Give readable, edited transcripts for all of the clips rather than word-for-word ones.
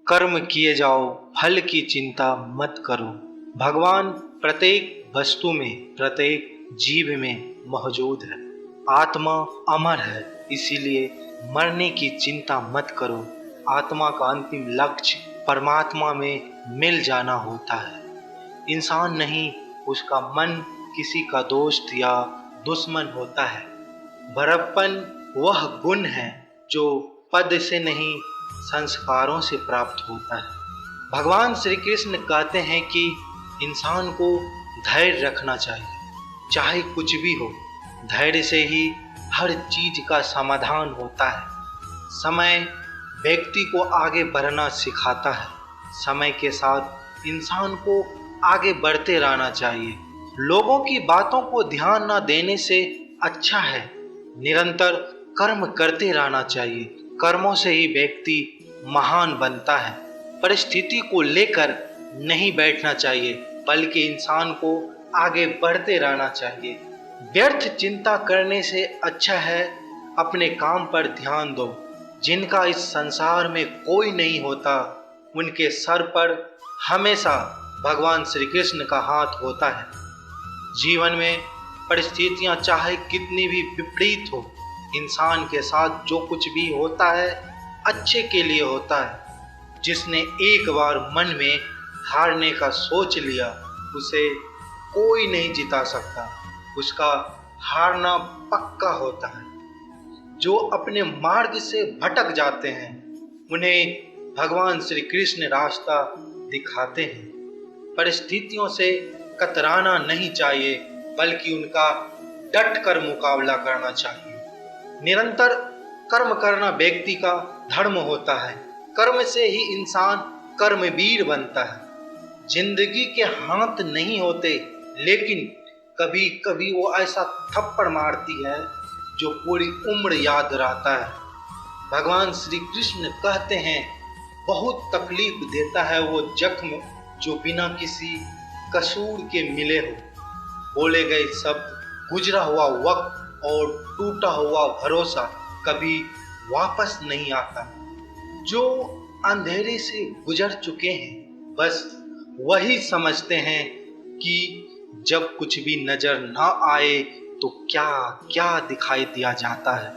कर्म किए जाओ, फल की चिंता मत करो। भगवान प्रत्येक वस्तु में, प्रत्येक जीव में मौजूद है। आत्मा अमर है, इसीलिए मरने की चिंता मत करो। आत्मा का अंतिम लक्ष्य परमात्मा में मिल जाना होता है। इंसान नहीं, उसका मन किसी का दोस्त या दुश्मन होता है। बड़प्पन वह गुण है जो पद से नहीं, संस्कारों से प्राप्त होता है। भगवान श्री कृष्ण कहते हैं कि इंसान को धैर्य रखना चाहिए, चाहे कुछ भी हो। धैर्य से ही हर चीज का समाधान होता है। समय व्यक्ति को आगे बढ़ना सिखाता है। समय के साथ इंसान को आगे बढ़ते रहना चाहिए। लोगों की बातों को ध्यान न देने से अच्छा है निरंतर कर्म करते रहना चाहिए। कर्मों से ही व्यक्ति महान बनता है। परिस्थिति को लेकर नहीं बैठना चाहिए, बल्कि इंसान को आगे बढ़ते रहना चाहिए। व्यर्थ चिंता करने से अच्छा है अपने काम पर ध्यान दो। जिनका इस संसार में कोई नहीं होता, उनके सर पर हमेशा भगवान श्री कृष्ण का हाथ होता है। जीवन में परिस्थितियां चाहे कितनी भी विपरीत हो, इंसान के साथ जो कुछ भी होता है अच्छे के लिए होता है। जिसने एक बार मन में हारने का सोच लिया, उसे कोई नहीं जिता सकता। उसका हारना पक्का होता है। जो अपने मार्ग से भटक जाते हैं, उन्हें भगवान श्री कृष्ण रास्ता दिखाते हैं। परिस्थितियों से कतराना नहीं चाहिए, बल्कि उनका डट कर मुकाबला करना चाहिए। निरंतर कर्म करना व्यक्ति का धर्म होता है। कर्म से ही इंसान कर्मवीर बनता है। जिंदगी के हाथ नहीं होते, लेकिन कभी कभी वो ऐसा थप्पड़ मारती है जो पूरी उम्र याद रहता है। भगवान श्री कृष्ण कहते हैं, बहुत तकलीफ देता है वो जख्म जो बिना किसी कसूर के मिले हो। बोले गए शब्द, गुजरा हुआ वक्त और टूटा हुआ भरोसा कभी वापस नहीं आता। जो अंधेरे से गुजर चुके हैं, बस वही समझते हैं कि जब कुछ भी नजर ना आए तो क्या क्या दिखाई दिया जाता है।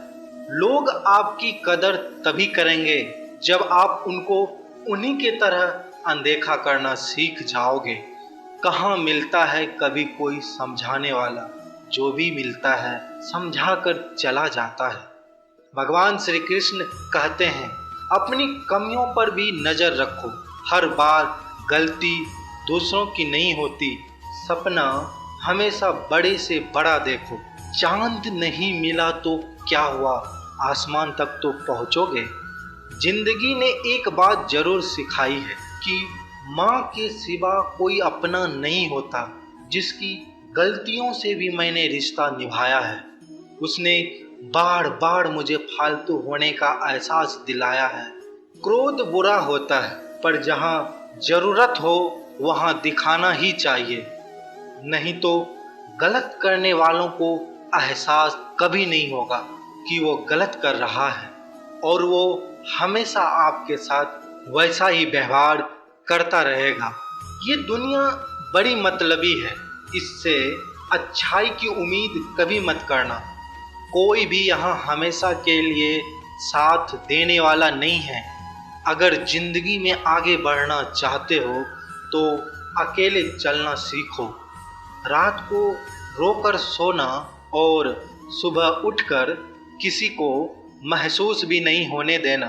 लोग आपकी कदर तभी करेंगे जब आप उनको उन्हीं के तरह अनदेखा करना सीख जाओगे। कहाँ मिलता है कभी कोई समझाने वाला, जो भी मिलता है समझा कर चला जाता है। भगवान श्री कृष्ण कहते हैं, अपनी कमियों पर भी नजर रखो। हर बार गलती दूसरों की नहीं होती। सपना हमेशा बड़े से बड़ा देखो। चांद नहीं मिला तो क्या हुआ, आसमान तक तो पहुंचोगे। जिंदगी ने एक बात जरूर सिखाई है कि माँ के सिवा कोई अपना नहीं होता। जिसकी गलतियों से भी मैंने रिश्ता निभाया है, उसने बार बार मुझे फालतू होने का एहसास दिलाया है। क्रोध बुरा होता है, पर जहाँ जरूरत हो वहाँ दिखाना ही चाहिए। नहीं तो गलत करने वालों को एहसास कभी नहीं होगा कि वो गलत कर रहा है, और वो हमेशा आपके साथ वैसा ही व्यवहार करता रहेगा। ये दुनिया बड़ी मतलबी है, इससे अच्छाई की उम्मीद कभी मत करना। कोई भी यहाँ हमेशा के लिए साथ देने वाला नहीं है। अगर जिंदगी में आगे बढ़ना चाहते हो तो अकेले चलना सीखो। रात को रोकर सोना और सुबह उठकर किसी को महसूस भी नहीं होने देना,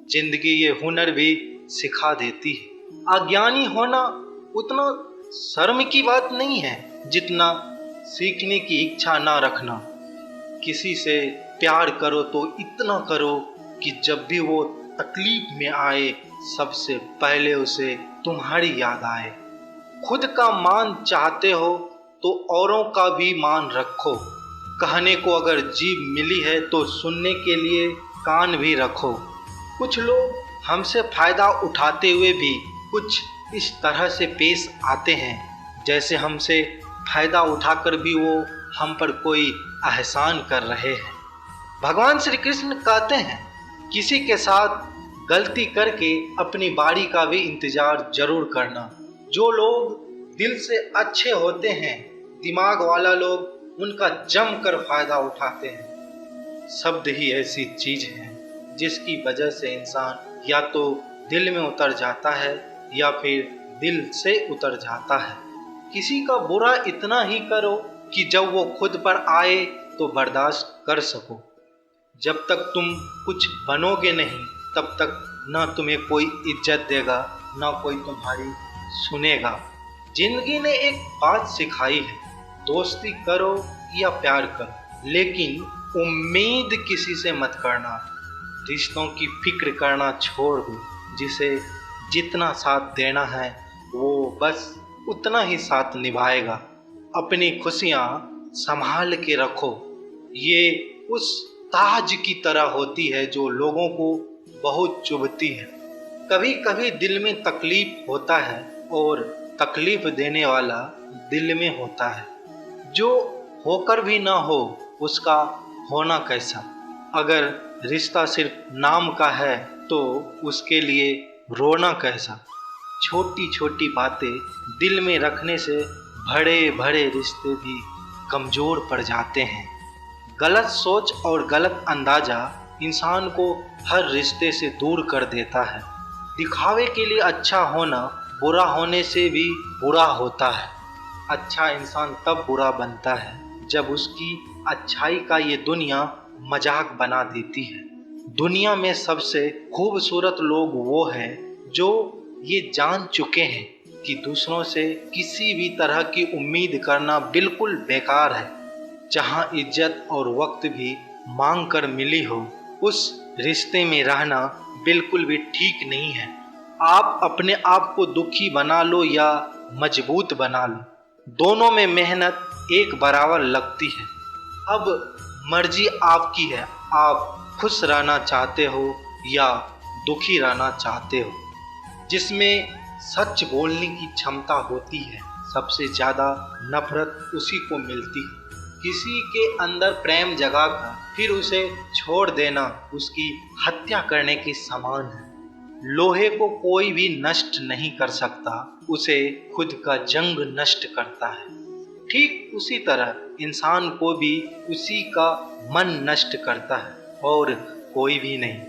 जिंदगी ये हुनर भी सिखा देती है। अज्ञानी होना उतना शर्म की बात नहीं है जितना सीखने की इच्छा ना रखना। किसी से प्यार करो तो इतना करो कि जब भी वो तकलीफ में आए, सबसे पहले उसे तुम्हारी याद आए। खुद का मान चाहते हो तो औरों का भी मान रखो। कहने को अगर जीभ मिली है तो सुनने के लिए कान भी रखो। कुछ लोग हमसे फायदा उठाते हुए भी कुछ इस तरह से पेश आते हैं जैसे हमसे फायदा उठाकर भी वो हम पर कोई एहसान कर रहे हैं। भगवान श्री कृष्ण कहते हैं, किसी के साथ गलती करके अपनी बारी का भी इंतजार जरूर करना। जो लोग दिल से अच्छे होते हैं, दिमाग वाला लोग उनका जमकर फायदा उठाते हैं। शब्द ही ऐसी चीज है जिसकी वजह से इंसान या तो दिल में उतर जाता है या फिर दिल से उतर जाता है। किसी का बुरा इतना ही करो कि जब वो खुद पर आए तो बर्दाश्त कर सको। जब तक तुम कुछ बनोगे नहीं तब तक ना तुम्हें कोई इज्जत देगा, ना कोई तुम्हारी सुनेगा। जिंदगी ने एक बात सिखाई है, दोस्ती करो या प्यार करो, लेकिन उम्मीद किसी से मत करना। रिश्तों की फिक्र करना छोड़ दो। जिसे जितना साथ देना है वो बस उतना ही साथ निभाएगा। अपनी खुशियाँ संभाल के रखो। ये उस ताज की तरह होती है जो लोगों को बहुत चुभती है। कभी कभी दिल में तकलीफ होता है और तकलीफ देने वाला दिल में होता है। जो होकर भी ना हो उसका होना कैसा। अगर रिश्ता सिर्फ नाम का है तो उसके लिए रोना कैसा। छोटी छोटी बातें दिल में रखने से बड़े बड़े रिश्ते भी कमज़ोर पड़ जाते हैं। गलत सोच और गलत अंदाज़ा इंसान को हर रिश्ते से दूर कर देता है। दिखावे के लिए अच्छा होना बुरा होने से भी बुरा होता है। अच्छा इंसान तब बुरा बनता है जब उसकी अच्छाई का ये दुनिया मजाक बना देती है। दुनिया में सबसे खूबसूरत लोग वो हैं जो ये जान चुके हैं कि दूसरों से किसी भी तरह की उम्मीद करना बिल्कुल बेकार है। जहाँ इज्जत और वक्त भी मांग कर मिली हो उस रिश्ते में रहना बिल्कुल भी ठीक नहीं है। आप अपने आप को दुखी बना लो या मजबूत बना लो, दोनों में मेहनत एक बराबर लगती है। अब मर्जी आपकी है, आप खुश रहना चाहते हो या दुखी रहना चाहते हो। जिसमें सच बोलने की क्षमता होती है सबसे ज़्यादा नफरत उसी को मिलती है। किसी के अंदर प्रेम जगाकर फिर उसे छोड़ देना उसकी हत्या करने के समान है। लोहे को कोई भी नष्ट नहीं कर सकता, उसे खुद का जंग नष्ट करता है। ठीक उसी तरह इंसान को भी उसी का मन नष्ट करता है और कोई भी नहीं।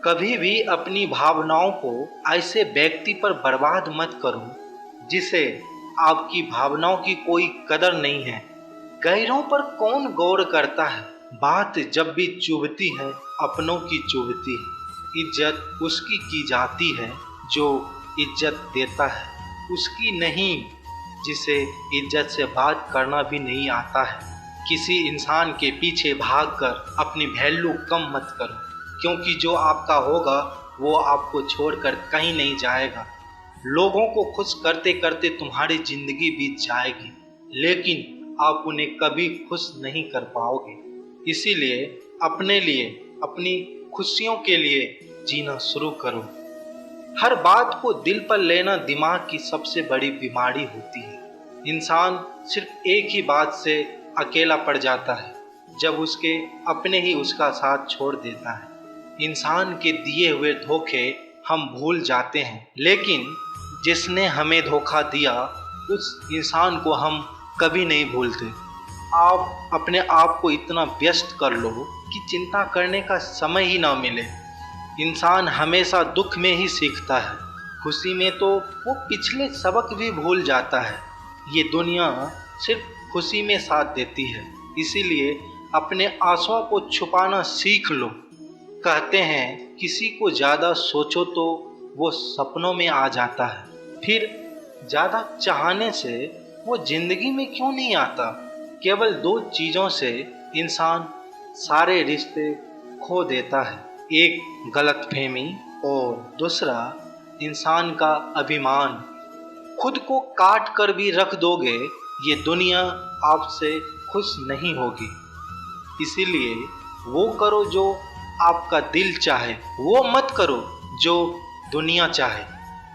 कभी भी अपनी भावनाओं को ऐसे व्यक्ति पर बर्बाद मत करो जिसे आपकी भावनाओं की कोई कदर नहीं है। गैरों पर कौन गौर करता है, बात जब भी चुभती है अपनों की चुभती है। इज्जत उसकी की जाती है जो इज्जत देता है, उसकी नहीं जिसे इज्जत से बात करना भी नहीं आता है। किसी इंसान के पीछे भागकर अपनी वैल्यू कम मत करो, क्योंकि जो आपका होगा वो आपको छोड़कर कहीं नहीं जाएगा। लोगों को खुश करते करते तुम्हारी जिंदगी बीत जाएगी, लेकिन आप उन्हें कभी खुश नहीं कर पाओगे। इसीलिए अपने लिए, अपनी खुशियों के लिए जीना शुरू करो। हर बात को दिल पर लेना दिमाग की सबसे बड़ी बीमारी होती है। इंसान सिर्फ एक ही बात से अकेला पड़ जाता है जब उसके अपने ही उसका साथ छोड़ देता है। इंसान के दिए हुए धोखे हम भूल जाते हैं, लेकिन जिसने हमें धोखा दिया उस इंसान को हम कभी नहीं भूलते। आप अपने आप को इतना व्यस्त कर लो कि चिंता करने का समय ही ना मिले। इंसान हमेशा दुख में ही सीखता है, खुशी में तो वो पिछले सबक भी भूल जाता है। ये दुनिया सिर्फ खुशी में साथ देती है, इसीलिए अपने आंसुओं को छुपाना सीख लो। कहते हैं किसी को ज़्यादा सोचो तो वो सपनों में आ जाता है, फिर ज़्यादा चाहने से वो जिंदगी में क्यों नहीं आता। केवल दो चीज़ों से इंसान सारे रिश्ते खो देता है, एक गलतफहमी और दूसरा इंसान का अभिमान। खुद को काट कर भी रख दोगे ये दुनिया आपसे खुश नहीं होगी। इसीलिए वो करो जो आपका दिल चाहे, वो मत करो जो दुनिया चाहे,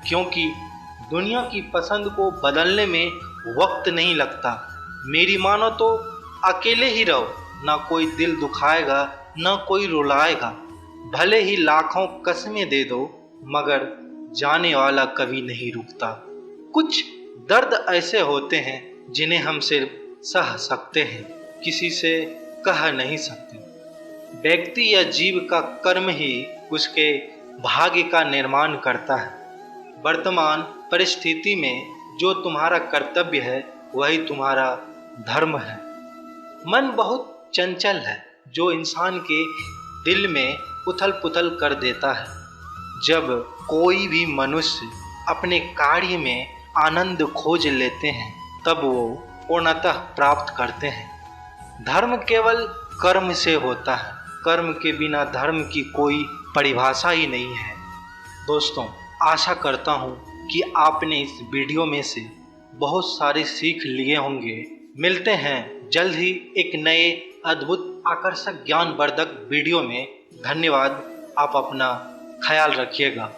क्योंकि दुनिया की पसंद को बदलने में वक्त नहीं लगता। मेरी मानो तो अकेले ही रहो, ना कोई दिल दुखाएगा ना कोई रुलाएगा। भले ही लाखों कस्में दे दो, मगर जाने वाला कभी नहीं रुकता। कुछ दर्द ऐसे होते हैं जिन्हें हम सिर्फ सह सकते हैं, किसी से कह नहीं सकते। व्यक्ति या जीव का कर्म ही उसके भाग्य का निर्माण करता है। वर्तमान परिस्थिति में जो तुम्हारा कर्तव्य है वही तुम्हारा धर्म है। मन बहुत चंचल है जो इंसान के दिल में उथल पुथल कर देता है। जब कोई भी मनुष्य अपने कार्य में आनंद खोज लेते हैं तब वो पूर्णतः प्राप्त करते हैं। धर्म केवल कर्म से होता है, कर्म के बिना धर्म की कोई परिभाषा ही नहीं है। दोस्तों, आशा करता हूँ कि आपने इस वीडियो में से बहुत सारे सीख लिए होंगे। मिलते हैं जल्द ही एक नए अद्भुत आकर्षक ज्ञानवर्धक वीडियो में। धन्यवाद। आप अपना ख्याल रखिएगा।